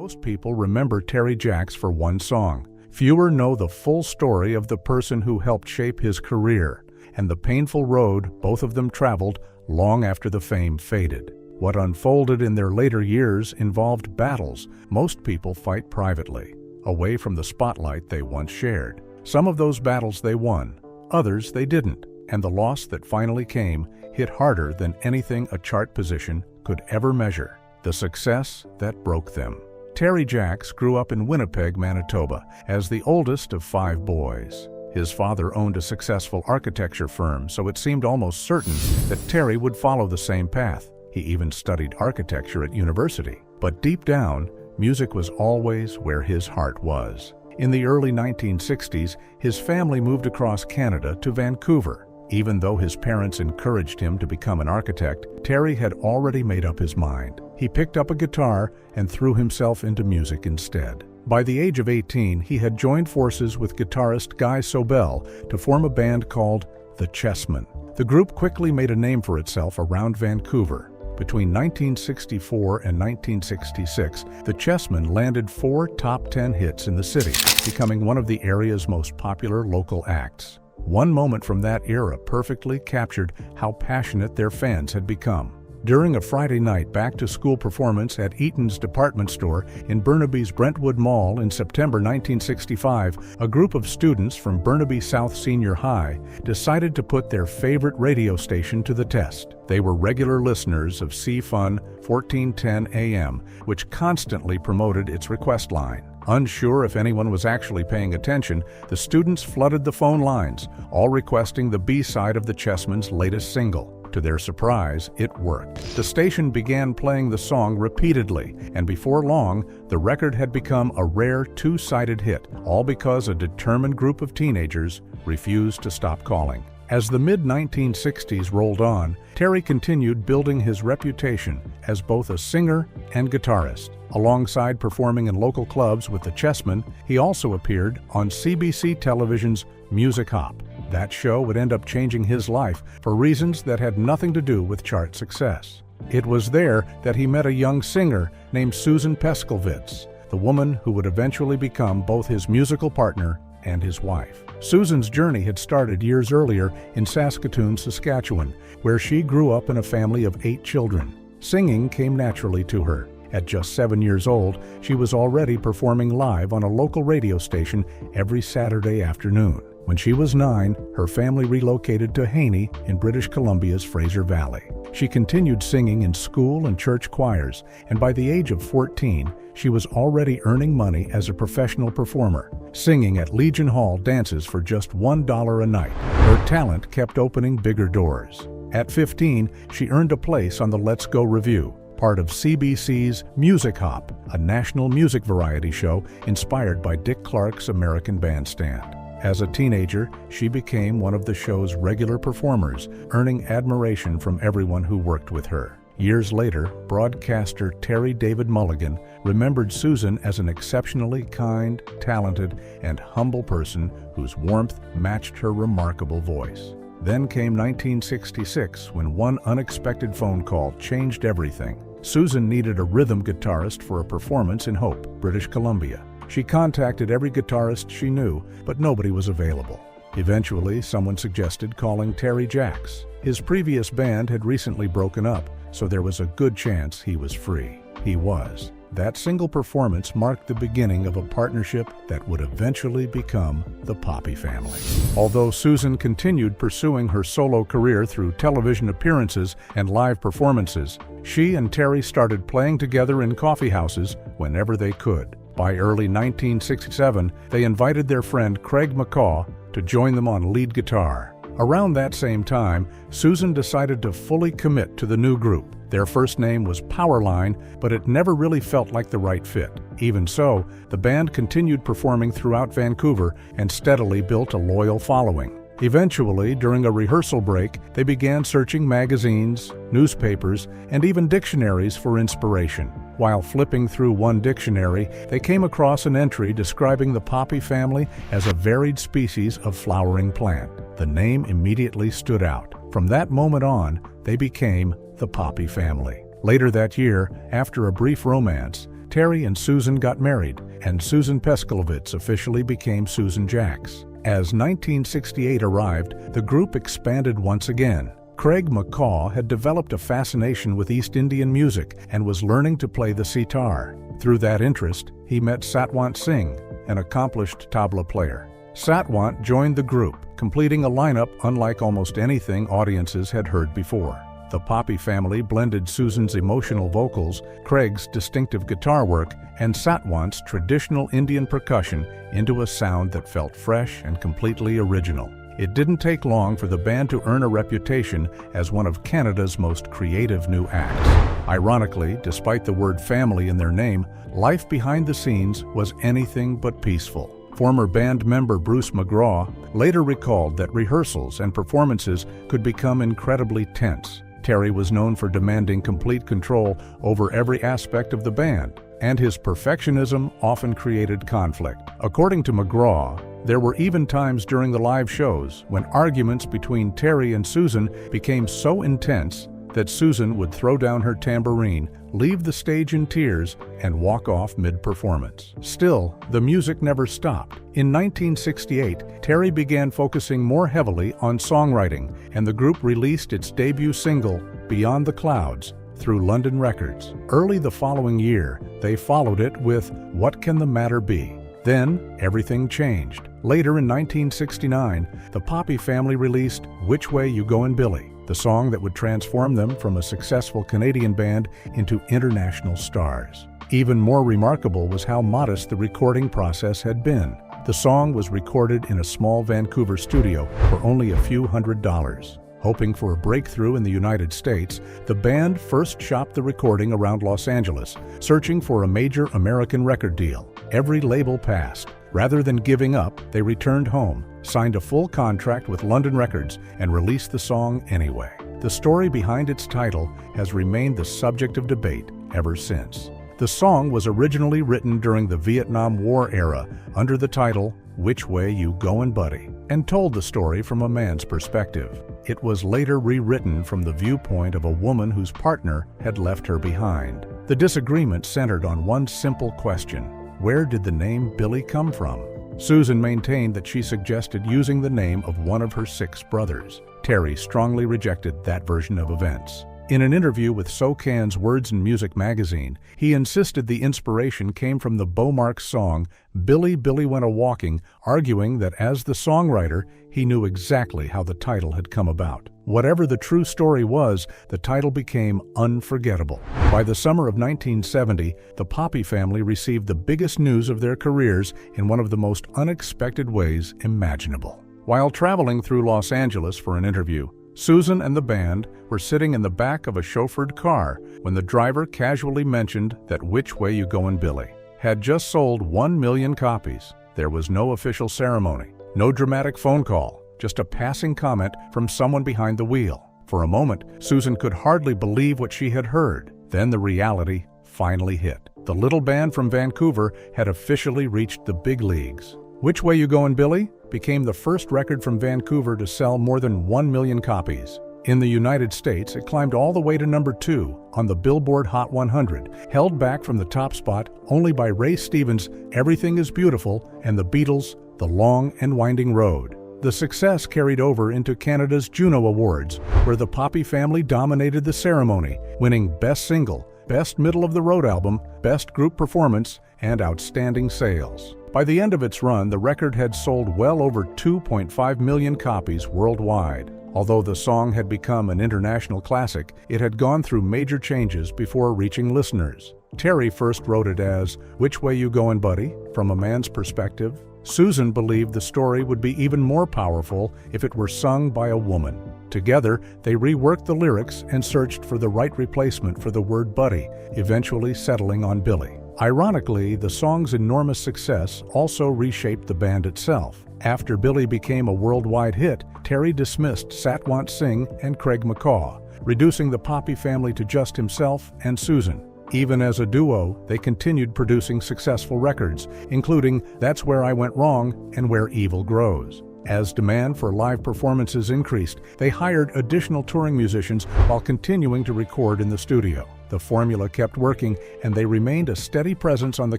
Most people remember Terry Jacks for one song. Fewer know the full story of the person who helped shape his career, and the painful road both of them traveled long after the fame faded. What unfolded in their later years involved battles most people fight privately, away from the spotlight they once shared. Some of those battles they won, others they didn't, and the loss that finally came hit harder than anything a chart position could ever measure. The success that broke them. Terry Jacks grew up in Winnipeg, Manitoba, as the oldest of 5 boys. His father owned a successful architecture firm, so it seemed almost certain that Terry would follow the same path. He even studied architecture at university. But deep down, music was always where his heart was. In the early 1960s, his family moved across Canada to Vancouver. Even though his parents encouraged him to become an architect, Terry had already made up his mind. He picked up a guitar and threw himself into music instead. By the age of 18, he had joined forces with guitarist Guy Sobel to form a band called the Chessman. The group quickly made a name for itself around Vancouver. Between 1964 and 1966, the Chessman landed 4 top 10 hits in the city, becoming one of the area's most popular local acts. One moment from that era perfectly captured how passionate their fans had become. During a Friday night back-to-school performance at Eaton's department store in Burnaby's Brentwood Mall in September 1965, a group of students from Burnaby South Senior High decided to put their favorite radio station to the test. They were regular listeners of C-Fun 1410 AM, which constantly promoted its request line. Unsure if anyone was actually paying attention, the students flooded the phone lines, all requesting the B-side of the Chessman's latest single. To their surprise, it worked. The station began playing the song repeatedly, and before long, the record had become a rare 2-sided hit, all because a determined group of teenagers refused to stop calling. As the mid-1960s rolled on, Terry continued building his reputation as both a singer and guitarist. Alongside performing in local clubs with the Chessmen, he also appeared on CBC Television's Music Hop. That show would end up changing his life for reasons that had nothing to do with chart success. It was there that he met a young singer named Susan Peskovitz, the woman who would eventually become both his musical partner and his wife. Susan's journey had started years earlier in Saskatoon, Saskatchewan, where she grew up in a family of 8 children. Singing came naturally to her. At just 7 years old, she was already performing live on a local radio station every Saturday afternoon. When she was 9, her family relocated to Haney in British Columbia's Fraser Valley. She continued singing in school and church choirs, and by the age of 14, she was already earning money as a professional performer, singing at Legion Hall dances for just $1 a night. Her talent kept opening bigger doors. At 15, she earned a place on the Let's Go Review, part of CBC's Music Hop, a national music variety show inspired by Dick Clark's American Bandstand. As a teenager, she became one of the show's regular performers, earning admiration from everyone who worked with her. Years later, broadcaster Terry David Mulligan remembered Susan as an exceptionally kind, talented, and humble person whose warmth matched her remarkable voice. Then came 1966, when one unexpected phone call changed everything. Susan needed a rhythm guitarist for a performance in Hope, British Columbia. She contacted every guitarist she knew, but nobody was available. Eventually, someone suggested calling Terry Jacks. His previous band had recently broken up, so there was a good chance he was free. He was. That single performance marked the beginning of a partnership that would eventually become the Poppy Family. Although Susan continued pursuing her solo career through television appearances and live performances, she and Terry started playing together in coffee houses whenever they could. By early 1967, they invited their friend Craig McCaw to join them on lead guitar. Around that same time, Susan decided to fully commit to the new group. Their first name was Powerline, but it never really felt like the right fit. Even so, the band continued performing throughout Vancouver and steadily built a loyal following. Eventually, during a rehearsal break, they began searching magazines, newspapers, and even dictionaries for inspiration. While flipping through one dictionary, they came across an entry describing the poppy family as a varied species of flowering plant. The name immediately stood out. From that moment on, they became the Poppy Family. Later that year, after a brief romance, Terry and Susan got married, and Susan Pescovitz officially became Susan Jacks. As 1968 arrived, the group expanded once again. Craig McCaw had developed a fascination with East Indian music and was learning to play the sitar. Through that interest, he met Satwant Singh, an accomplished tabla player. Satwant joined the group, completing a lineup unlike almost anything audiences had heard before. The Poppy family blended Susan's emotional vocals, Craig's distinctive guitar work, and Satwant's traditional Indian percussion into a sound that felt fresh and completely original. It didn't take long for the band to earn a reputation as one of Canada's most creative new acts. Ironically, despite the word family in their name, life behind the scenes was anything but peaceful. Former band member Bruce McGraw later recalled that rehearsals and performances could become incredibly tense. Terry was known for demanding complete control over every aspect of the band, and his perfectionism often created conflict. According to McGraw, there were even times during the live shows when arguments between Terry and Susan became so intense that Susan would throw down her tambourine, leave the stage in tears, and walk off mid-performance. Still, the music never stopped. In 1968, Terry began focusing more heavily on songwriting, and the group released its debut single, Beyond the Clouds, through London Records. Early the following year, they followed it with What Can the Matter Be? Then, everything changed. Later in 1969, the Poppy family released Which Way You Goin' Billy, the song that would transform them from a successful Canadian band into international stars. Even more remarkable was how modest the recording process had been. The song was recorded in a small Vancouver studio for only a few $100s. Hoping for a breakthrough in the United States, the band first shopped the recording around Los Angeles, searching for a major American record deal. Every label passed. Rather than giving up, they returned home, signed a full contract with London Records, and released the song anyway. The story behind its title has remained the subject of debate ever since. The song was originally written during the Vietnam War era under the title Which Way You Goin' Buddy, and told the story from a man's perspective. It was later rewritten from the viewpoint of a woman whose partner had left her behind. The disagreement centered on one simple question: where did the name Billy come from? Susan maintained that she suggested using the name of one of her 6 brothers. Terry strongly rejected that version of events. In an interview with SoCan's Words and Music magazine, he insisted the inspiration came from the Beaumarks song Billy, Billy Went A-Walking, arguing that as the songwriter, he knew exactly how the title had come about. Whatever the true story was, the title became unforgettable. By the summer of 1970, the Poppy family received the biggest news of their careers in one of the most unexpected ways imaginable. While traveling through Los Angeles for an interview, Susan and the band were sitting in the back of a chauffeured car when the driver casually mentioned that Which Way You Goin' Billy had just sold 1 million copies. There was no official ceremony, no dramatic phone call, just a passing comment from someone behind the wheel. For a moment, Susan could hardly believe what she had heard. Then the reality finally hit. The little band from Vancouver had officially reached the big leagues. Which Way You Goin' Billy became the first record from Vancouver to sell more than 1 million copies. In the United States, it climbed all the way to number 2 on the Billboard Hot 100, held back from the top spot only by Ray Stevens' Everything Is Beautiful and the Beatles' The Long and Winding Road. The success carried over into Canada's Juno Awards, where the Poppy family dominated the ceremony, winning Best Single, Best Middle of the Road Album, Best Group Performance, and Outstanding Sales. By the end of its run, the record had sold well over 2.5 million copies worldwide. Although the song had become an international classic, it had gone through major changes before reaching listeners. Terry first wrote it as Which Way You Goin' Buddy? From a man's perspective. Susan believed the story would be even more powerful if it were sung by a woman. Together, they reworked the lyrics and searched for the right replacement for the word buddy, eventually settling on Billy. Ironically, the song's enormous success also reshaped the band itself. After Billy became a worldwide hit, Terry dismissed Satwant Singh and Craig McCaw, reducing the Poppy family to just himself and Susan. Even as a duo, they continued producing successful records, including That's Where I Went Wrong and Where Evil Grows. As demand for live performances increased, they hired additional touring musicians while continuing to record in the studio. The formula kept working, and they remained a steady presence on the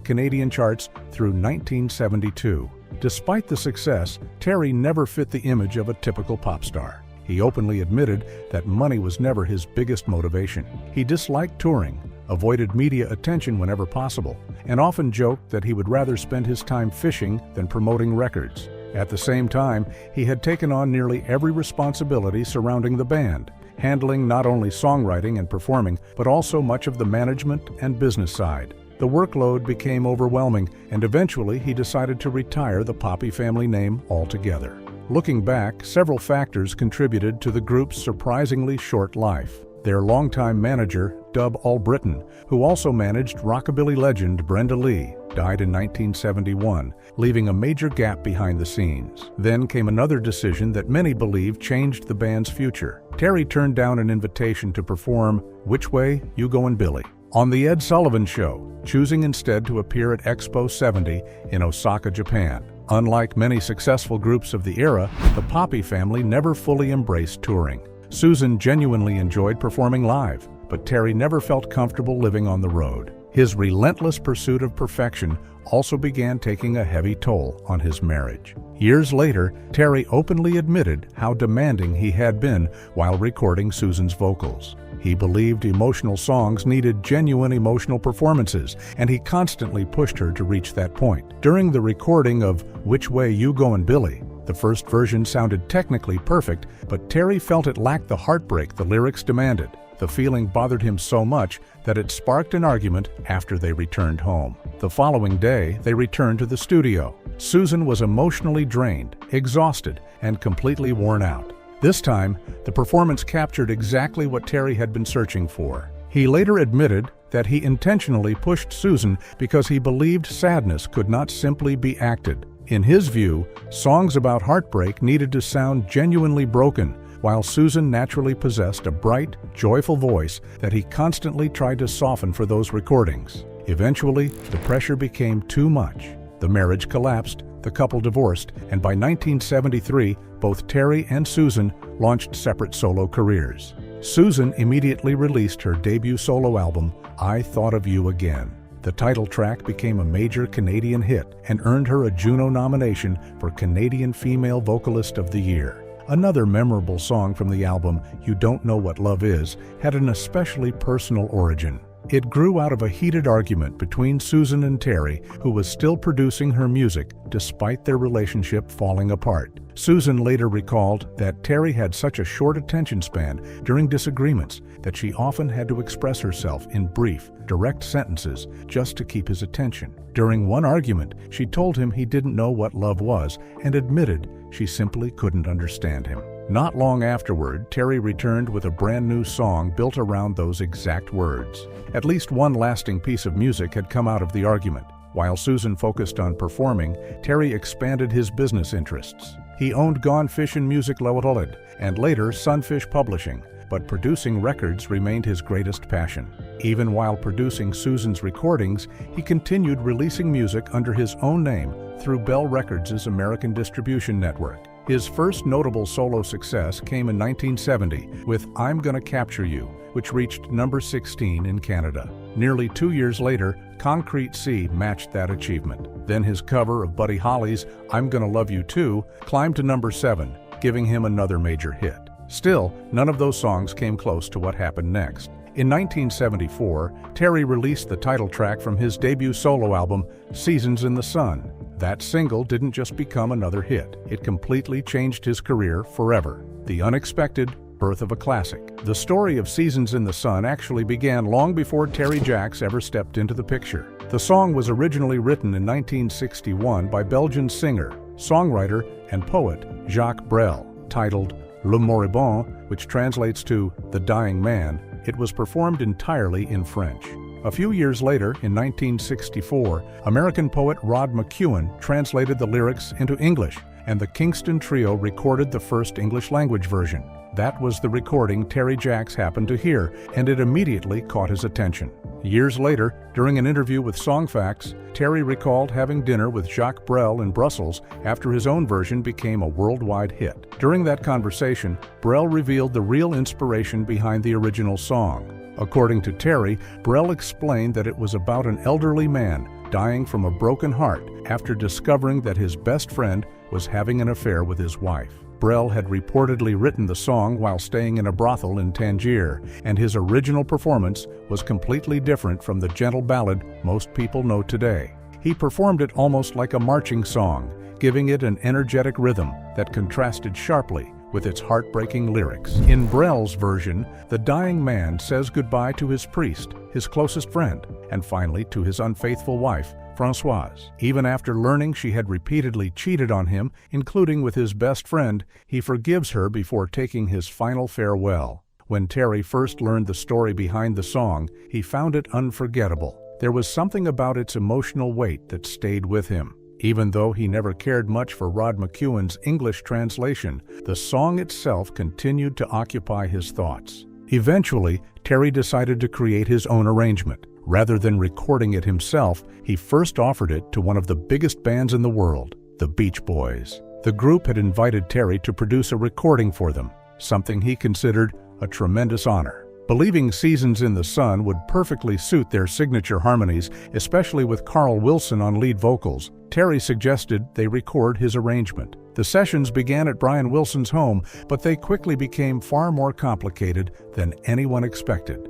Canadian charts through 1972. Despite the success, Terry never fit the image of a typical pop star. He openly admitted that money was never his biggest motivation. He disliked touring, avoided media attention whenever possible, and often joked that he would rather spend his time fishing than promoting records. At the same time, he had taken on nearly every responsibility surrounding the band, handling not only songwriting and performing, but also much of the management and business side. The workload became overwhelming, and eventually he decided to retire the Poppy family name altogether. Looking back, several factors contributed to the group's surprisingly short life. Their longtime manager, Dub Allbritton, who also managed rockabilly legend Brenda Lee, died in 1971, leaving a major gap behind the scenes. Then came another decision that many believe changed the band's future. Terry turned down an invitation to perform Which Way You Goin' Billy on The Ed Sullivan Show, choosing instead to appear at Expo 70 in Osaka, Japan. Unlike many successful groups of the era, the Poppy family never fully embraced touring. Susan genuinely enjoyed performing live, but Terry never felt comfortable living on the road. His relentless pursuit of perfection also began taking a heavy toll on his marriage. Years later, Terry openly admitted how demanding he had been while recording Susan's vocals. He believed emotional songs needed genuine emotional performances, and he constantly pushed her to reach that point. During the recording of Which Way You Goin' Billy, the first version sounded technically perfect, but Terry felt it lacked the heartbreak the lyrics demanded. The feeling bothered him so much that it sparked an argument after they returned home. The following day, they returned to the studio. Susan was emotionally drained, exhausted, and completely worn out. This time, the performance captured exactly what Terry had been searching for. He later admitted that he intentionally pushed Susan because he believed sadness could not simply be acted. In his view, songs about heartbreak needed to sound genuinely broken, while Susan naturally possessed a bright, joyful voice that he constantly tried to soften for those recordings. Eventually, the pressure became too much. The marriage collapsed, the couple divorced, and by 1973, both Terry and Susan launched separate solo careers. Susan immediately released her debut solo album, I Thought of You Again. The title track became a major Canadian hit and earned her a Juno nomination for Canadian Female Vocalist of the Year. Another memorable song from the album, You Don't Know What Love Is, had an especially personal origin. It grew out of a heated argument between Susan and Terry, who was still producing her music despite their relationship falling apart. Susan later recalled that Terry had such a short attention span during disagreements that she often had to express herself in brief, direct sentences just to keep his attention. During one argument, she told him he didn't know what love was and admitted she simply couldn't understand him. Not long afterward, Terry returned with a brand new song built around those exact words. At least one lasting piece of music had come out of the argument. While Susan focused on performing, Terry expanded his business interests. He owned Gone Fishin' Music Limited and later Sunfish Publishing, but producing records remained his greatest passion. Even while producing Susan's recordings, he continued releasing music under his own name through Bell Records' American distribution network. His first notable solo success came in 1970 with I'm Gonna Capture You, which reached number 16 in Canada. Nearly 2 years later, Concrete Sea matched that achievement. Then his cover of Buddy Holly's I'm Gonna Love You Too climbed to number 7, giving him another major hit. Still, none of those songs came close to what happened next. In 1974, Terry released the title track from his debut solo album, Seasons in the Sun. That single didn't just become another hit. It completely changed his career forever. The unexpected birth of a classic. The story of Seasons in the Sun actually began long before Terry Jacks ever stepped into the picture. The song was originally written in 1961 by Belgian singer, songwriter, and poet Jacques Brel. Titled Le Moribond, which translates to The Dying Man, it was performed entirely in French. A few years later, in 1964, American poet Rod McEwen translated the lyrics into English, and the Kingston Trio recorded the first English-language version. That was the recording Terry Jacks happened to hear, and it immediately caught his attention. Years later, during an interview with Songfacts, Terry recalled having dinner with Jacques Brel in Brussels after his own version became a worldwide hit. During that conversation, Brel revealed the real inspiration behind the original song. According to Terry, Brel explained that it was about an elderly man dying from a broken heart after discovering that his best friend was having an affair with his wife. Brel had reportedly written the song while staying in a brothel in Tangier, and his original performance was completely different from the gentle ballad most people know today. He performed it almost like a marching song, giving it an energetic rhythm that contrasted sharply with its heartbreaking lyrics. In Brel's version, the dying man says goodbye to his priest, his closest friend, and finally to his unfaithful wife, Françoise. Even after learning she had repeatedly cheated on him, including with his best friend, he forgives her before taking his final farewell. When Terry first learned the story behind the song, he found it unforgettable. There was something about its emotional weight that stayed with him. Even though he never cared much for Rod McEwen's English translation, the song itself continued to occupy his thoughts. Eventually, Terry decided to create his own arrangement. Rather than recording it himself, he first offered it to one of the biggest bands in the world, the Beach Boys. The group had invited Terry to produce a recording for them, something he considered a tremendous honor. Believing Seasons in the Sun would perfectly suit their signature harmonies, especially with Carl Wilson on lead vocals, Terry suggested they record his arrangement. The sessions began at Brian Wilson's home, but they quickly became far more complicated than anyone expected.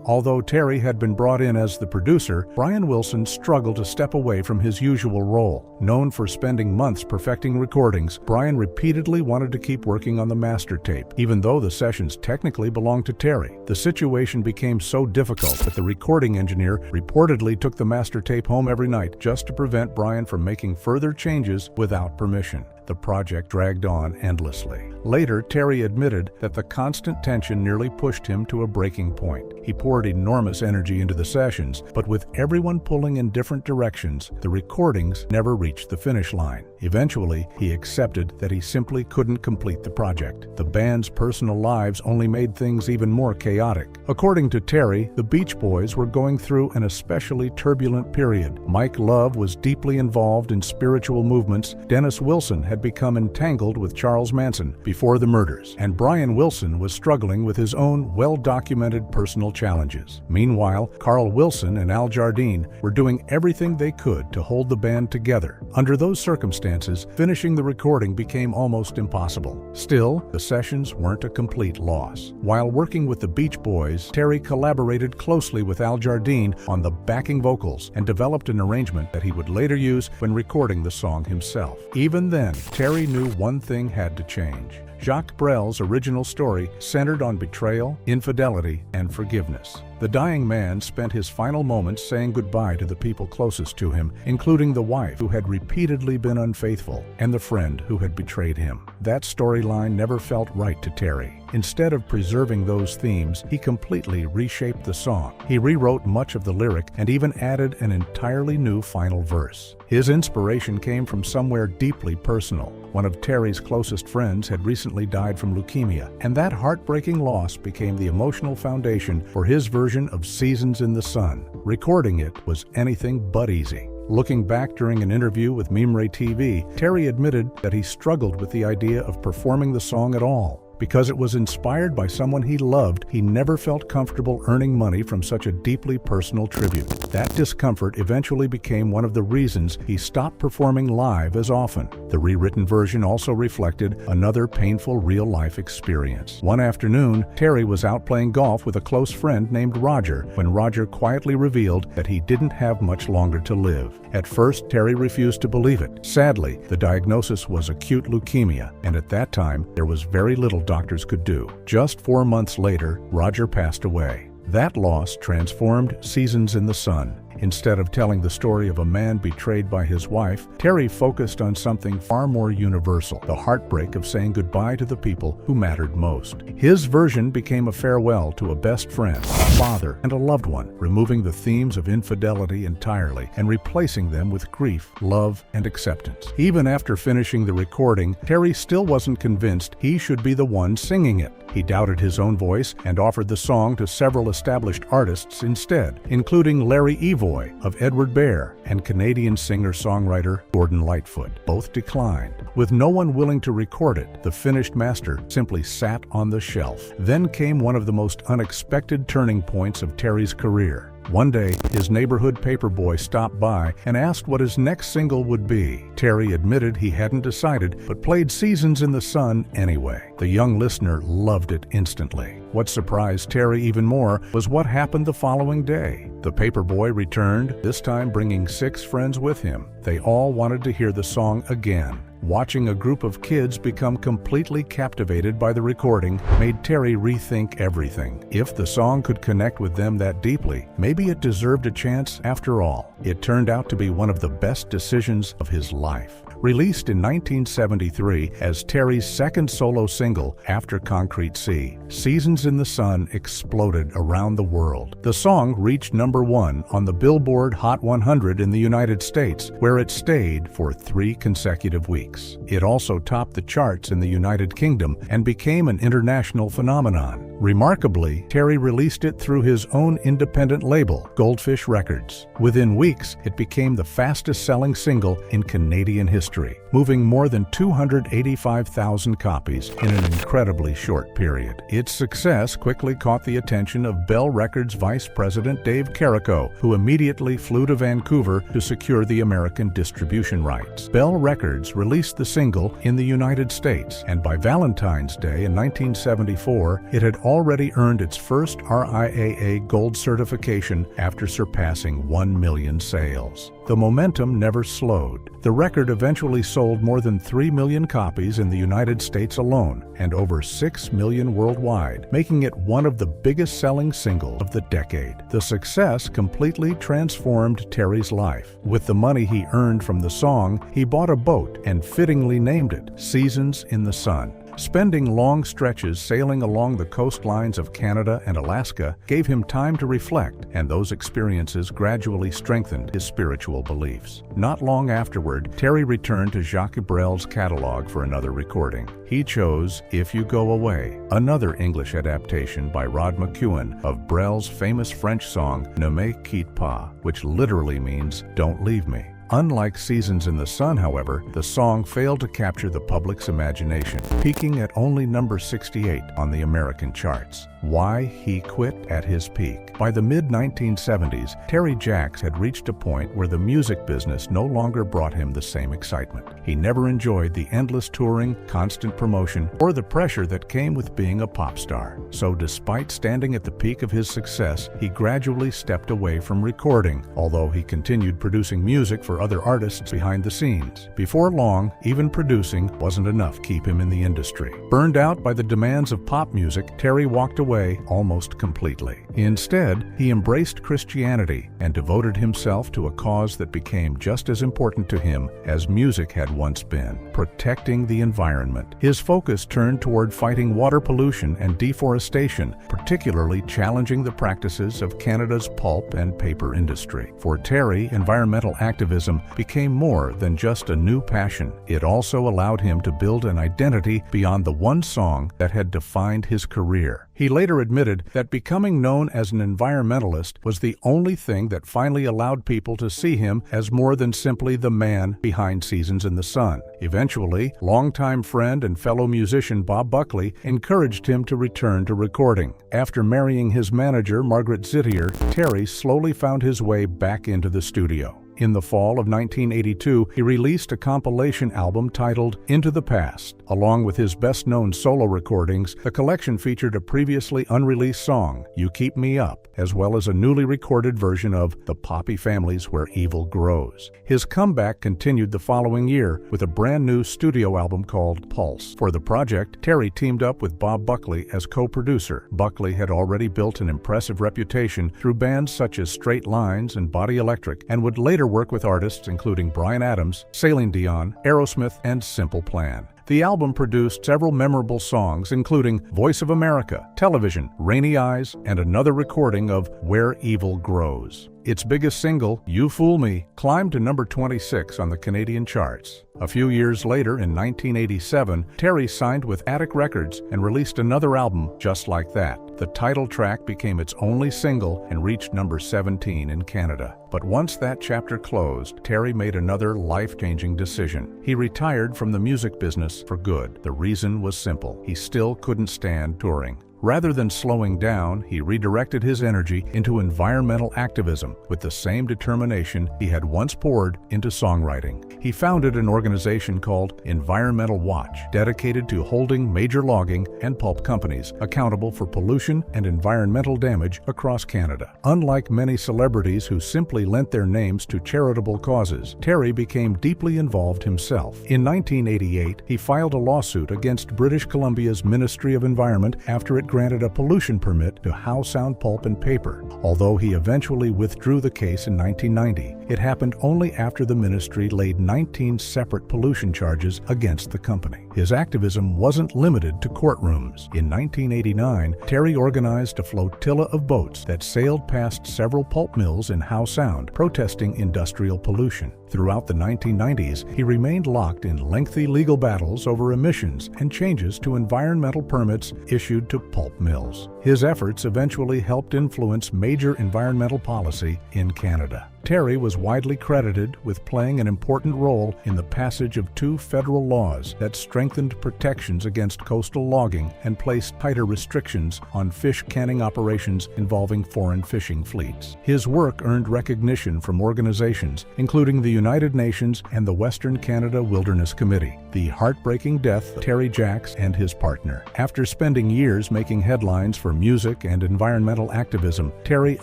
Although Terry had been brought in as the producer, Brian Wilson struggled to step away from his usual role. Known for spending months perfecting recordings, Brian repeatedly wanted to keep working on the master tape, even though the sessions technically belonged to Terry. The situation became so difficult that the recording engineer reportedly took the master tape home every night just to prevent Brian from making further changes without permission. The project dragged on endlessly. Later, Terry admitted that the constant tension nearly pushed him to a breaking point. He poured enormous energy into the sessions, but with everyone pulling in different directions, the recordings never reached the finish line. Eventually, he accepted that he simply couldn't complete the project. The band's personal lives only made things even more chaotic. According to Terry, the Beach Boys were going through an especially turbulent period. Mike Love was deeply involved in spiritual movements. Dennis Wilson had become entangled with Charles Manson before the murders, and Brian Wilson was struggling with his own well-documented personal challenges. Meanwhile, Carl Wilson and Al Jardine were doing everything they could to hold the band together. Under those circumstances, finishing the recording became almost impossible. Still, the sessions weren't a complete loss. While working with the Beach Boys, Terry collaborated closely with Al Jardine on the backing vocals and developed an arrangement that he would later use when recording the song himself. Even then, Terry knew one thing had to change. Jacques Brel's original story centered on betrayal, infidelity, and forgiveness. The dying man spent his final moments saying goodbye to the people closest to him, including the wife who had repeatedly been unfaithful and the friend who had betrayed him. That storyline never felt right to Terry. Instead of preserving those themes, he completely reshaped the song. He rewrote much of the lyric and even added an entirely new final verse. His inspiration came from somewhere deeply personal. One of Terry's closest friends had recently died from leukemia, and that heartbreaking loss became the emotional foundation for his version of Seasons in the Sun. Recording it was anything but easy. Looking back during an interview with Mimre TV, Terry admitted that he struggled with the idea of performing the song at all. Because it was inspired by someone he loved, he never felt comfortable earning money from such a deeply personal tribute. That discomfort eventually became one of the reasons he stopped performing live as often. The rewritten version also reflected another painful real-life experience. One afternoon, Terry was out playing golf with a close friend named Roger when Roger quietly revealed that he didn't have much longer to live. At first, Terry refused to believe it. Sadly, the diagnosis was acute leukemia, and at that time, there was very little doctors could do. Just 4 months later, Roger passed away. That loss transformed Seasons in the Sun. Instead of telling the story of a man betrayed by his wife, Terry focused on something far more universal, the heartbreak of saying goodbye to the people who mattered most. His version became a farewell to a best friend, a father, and a loved one, removing the themes of infidelity entirely and replacing them with grief, love, and acceptance. Even after finishing the recording, Terry still wasn't convinced he should be the one singing it. He doubted his own voice and offered the song to several established artists instead, including Larry Evoy of Edward Bear and Canadian singer-songwriter Gordon Lightfoot. Both declined. With no one willing to record it, the finished master simply sat on the shelf. Then came one of the most unexpected turning points of Terry's career. One day, his neighborhood paperboy stopped by and asked what his next single would be. Terry admitted he hadn't decided, but played Seasons in the Sun anyway. The young listener loved it instantly. What surprised Terry even more was what happened the following day. The paperboy returned, this time bringing 6 friends with him. They all wanted to hear the song again. Watching a group of kids become completely captivated by the recording made Terry rethink everything. If the song could connect with them that deeply, maybe it deserved a chance after all. It turned out to be one of the best decisions of his life. Released in 1973 as Terry's second solo single after Concrete Sea, Seasons in the Sun exploded around the world. The song reached #1 on the Billboard Hot 100 in the United States, where it stayed for 3 consecutive weeks. It also topped the charts in the United Kingdom and became an international phenomenon. Remarkably, Terry released it through his own independent label, Goldfish Records. Within weeks, it became the fastest-selling single in Canadian history, moving more than 285,000 copies in an incredibly short period. Its success quickly caught the attention of Bell Records Vice President Dave Carrico, who immediately flew to Vancouver to secure the American distribution rights. Bell Records released the single in the United States, and by Valentine's Day in 1974, it had already earned its first RIAA Gold certification after surpassing 1 million sales. The momentum never slowed. The record eventually sold more than 3 million copies in the United States alone and over 6 million worldwide, making it one of the biggest-selling singles of the decade. The success completely transformed Terry's life. With the money he earned from the song, he bought a boat and fittingly named it Seasons in the Sun. Spending long stretches sailing along the coastlines of Canada and Alaska gave him time to reflect, and those experiences gradually strengthened his spiritual beliefs. Not long afterward, Terry returned to Jacques Brel's catalog for another recording. He chose If You Go Away, another English adaptation by Rod McEwen of Brel's famous French song Ne me quitte pas, which literally means "Don't Leave Me." Unlike Seasons in the Sun, however, the song failed to capture the public's imagination, peaking at only number 68 on the American charts. Why he quit at his peak. By the mid-1970s, Terry Jacks had reached a point where the music business no longer brought him the same excitement. He never enjoyed the endless touring, constant promotion, or the pressure that came with being a pop star. So despite standing at the peak of his success, he gradually stepped away from recording, although he continued producing music for other artists behind the scenes. Before long, even producing wasn't enough to keep him in the industry. Burned out by the demands of pop music, Terry walked away almost completely. Instead, he embraced Christianity and devoted himself to a cause that became just as important to him as music had once been: protecting the environment. His focus turned toward fighting water pollution and deforestation, particularly challenging the practices of Canada's pulp and paper industry. For Terry, environmental activism became more than just a new passion. It also allowed him to build an identity beyond the one song that had defined his career. He later admitted that becoming known as an environmentalist was the only thing that finally allowed people to see him as more than simply the man behind Seasons in the Sun. Eventually, longtime friend and fellow musician Bob Buckley encouraged him to return to recording. After marrying his manager, Margaret Zittier, Terry slowly found his way back into the studio. In the fall of 1982, he released a compilation album titled Into the Past. Along with his best-known solo recordings, the collection featured a previously unreleased song, You Keep Me Up, as well as a newly recorded version of The Poppy Family's Where Evil Grows. His comeback continued the following year with a brand new studio album called Pulse. For the project, Terry teamed up with Bob Buckley as co-producer. Buckley had already built an impressive reputation through bands such as Straight Lines and Body Electric, and would later work with artists including Bryan Adams, Celine Dion, Aerosmith, and Simple Plan. The album produced several memorable songs, including Voice of America, Television, Rainy Eyes, and another recording of Where Evil Grows. Its biggest single, You Fool Me, climbed to number 26 on the Canadian charts. A few years later, in 1987, Terry signed with Attic Records and released another album just like that. The title track became its only single and reached number 17 in Canada. But once that chapter closed, Terry made another life-changing decision. He retired from the music business for good. The reason was simple: he still couldn't stand touring. Rather than slowing down, he redirected his energy into environmental activism with the same determination he had once poured into songwriting. He founded an organization called Environmental Watch, dedicated to holding major logging and pulp companies accountable for pollution and environmental damage across Canada. Unlike many celebrities who simply lent their names to charitable causes, Terry became deeply involved himself. In 1988, he filed a lawsuit against British Columbia's Ministry of Environment after it granted a pollution permit to How Sound Pulp and Paper. Although he eventually withdrew the case in 1990, it happened only after the ministry laid 19 separate pollution charges against the company. His activism wasn't limited to courtrooms. In 1989, Terry organized a flotilla of boats that sailed past several pulp mills in Howe Sound, protesting industrial pollution. Throughout the 1990s, he remained locked in lengthy legal battles over emissions and changes to environmental permits issued to pulp mills. His efforts eventually helped influence major environmental policy in Canada. Terry was widely credited with playing an important role in the passage of 2 federal laws that strengthened protections against coastal logging and placed tighter restrictions on fish canning operations involving foreign fishing fleets. His work earned recognition from organizations including the United Nations and the Western Canada Wilderness Committee. The heartbreaking death of Terry Jacks and his partner. After spending years making headlines for music and environmental activism, Terry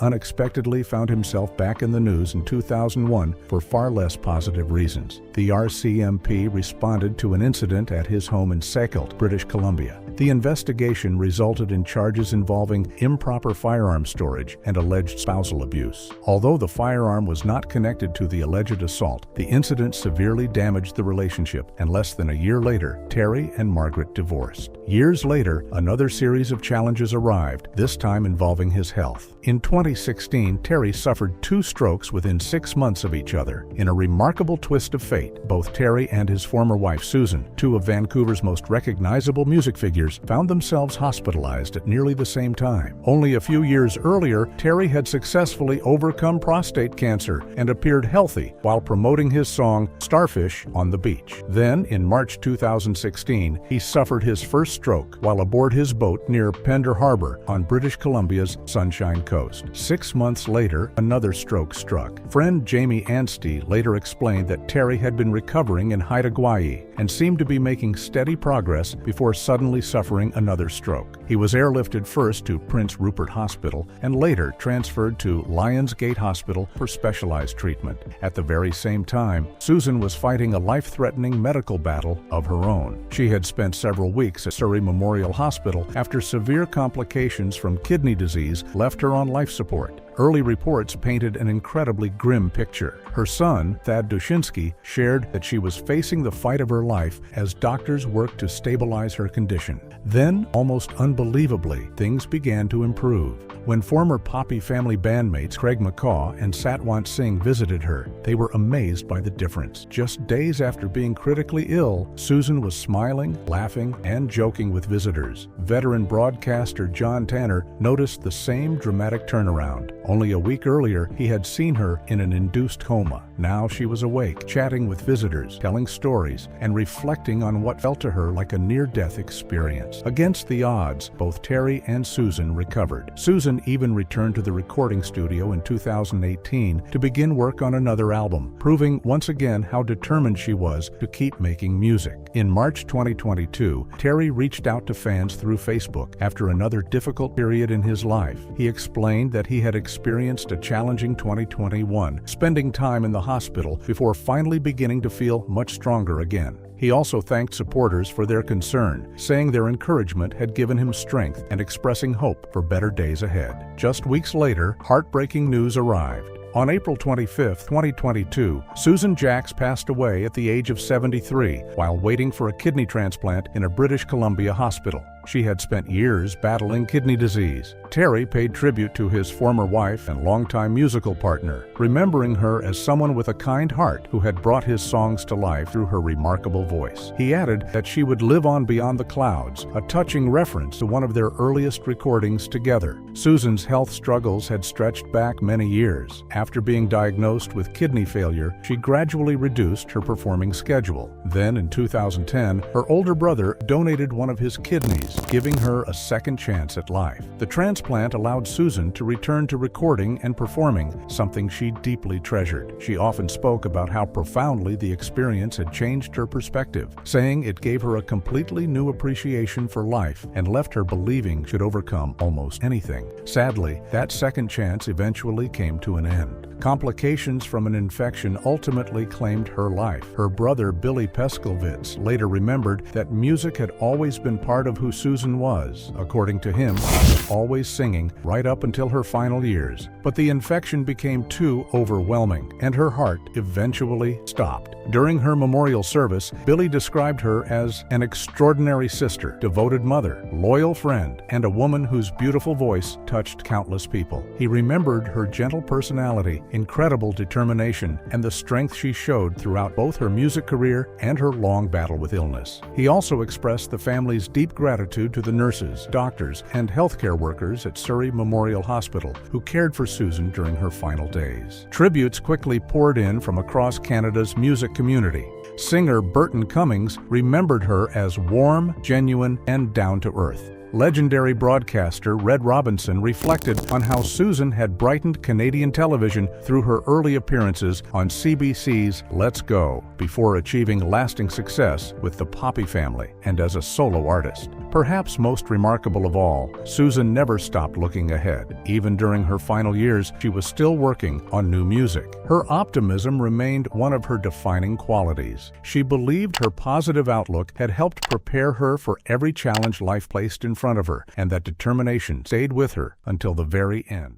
unexpectedly found himself back in the news in 2001 for far less positive reasons. The RCMP responded to an incident at his home in Sackville, British Columbia. The investigation resulted in charges involving improper firearm storage and alleged spousal abuse. Although the firearm was not connected to the alleged assault, the incident severely damaged the relationship, and less than a year later, Terry and Margaret divorced. Years later, another series of challenges arrived, this time involving his health. In 2016, Terry suffered 2 strokes within 6 months of each other. In a remarkable twist of fate, both Terry and his former wife Susan, 2 of Vancouver's most recognizable music figures, found themselves hospitalized at nearly the same time. Only a few years earlier, Terry had successfully overcome prostate cancer and appeared healthy while promoting his song Starfish on the beach. Then, in March 2016, he suffered his first stroke while aboard his boat near Pender Harbor on British Columbia's Sunshine Coast. 6 months later, another stroke struck. Friend Jamie Anstey later explained that Terry had been recovering in Haida Gwaii and seemed to be making steady progress before suddenly suffering another stroke. He was airlifted first to Prince Rupert Hospital and later transferred to Lions Gate Hospital for specialized treatment. At the very same time, Susan was fighting a life-threatening medical battle of her own. She had spent several weeks at Surrey Memorial Hospital after severe complications from kidney disease left her on life support. Early reports painted an incredibly grim picture. Her son, Thad Dushinsky, shared that she was facing the fight of her life as doctors worked to stabilize her condition. Then, almost unbelievably, things began to improve. When former Poppy family bandmates Craig McCaw and Satwant Singh visited her, they were amazed by the difference. Just days after being critically ill, Susan was smiling, laughing, and joking with visitors. Veteran broadcaster John Tanner noticed the same dramatic turnaround. Only a week earlier, he had seen her in an induced coma. Now she was awake, chatting with visitors, telling stories, and reflecting on what felt to her like a near-death experience. Against the odds, both Terry and Susan recovered. Susan even returned to the recording studio in 2018 to begin work on another album, proving once again how determined she was to keep making music. In March 2022, Terry reached out to fans through Facebook after another difficult period in his life. He explained that he had experienced a challenging 2021, spending time in the hospital before finally beginning to feel much stronger again. He also thanked supporters for their concern, saying their encouragement had given him strength and expressing hope for better days ahead. Just weeks later, heartbreaking news arrived. On April 25, 2022, Susan Jacks passed away at the age of 73 while waiting for a kidney transplant in a British Columbia hospital. She had spent years battling kidney disease. Terry paid tribute to his former wife and longtime musical partner, remembering her as someone with a kind heart who had brought his songs to life through her remarkable voice. He added that she would live on beyond the clouds, a touching reference to one of their earliest recordings together. Susan's health struggles had stretched back many years. After being diagnosed with kidney failure, she gradually reduced her performing schedule. Then, in 2010, her older brother donated one of his kidneys, giving her a second chance at life. The transplant allowed Susan to return to recording and performing, something she deeply treasured. She often spoke about how profoundly the experience had changed her perspective, saying it gave her a completely new appreciation for life and left her believing she'd overcome almost anything. Sadly, that second chance eventually came to an end. Complications from an infection ultimately claimed her life. Her brother, Billy Peskovitz, later remembered that music had always been part of who Susan was. According to him, she was always singing right up until her final years. But the infection became too overwhelming, and her heart eventually stopped. During her memorial service, Billy described her as an extraordinary sister, devoted mother, loyal friend, and a woman whose beautiful voice touched countless people. He remembered her gentle personality, incredible determination, and the strength she showed throughout both her music career and her long battle with illness. He also expressed the family's deep gratitude to the nurses, doctors, and healthcare workers at Surrey Memorial Hospital who cared for Susan during her final days. Tributes quickly poured in from across Canada's music community. Singer Burton Cummings remembered her as warm, genuine, and down-to-earth. Legendary broadcaster Red Robinson reflected on how Susan had brightened Canadian television through her early appearances on CBC's Let's Go, before achieving lasting success with the Poppy Family and as a solo artist. Perhaps most remarkable of all, Susan never stopped looking ahead. Even during her final years, she was still working on new music. Her optimism remained one of her defining qualities. She believed her positive outlook had helped prepare her for every challenge life placed in front of her, and that determination stayed with her until the very end.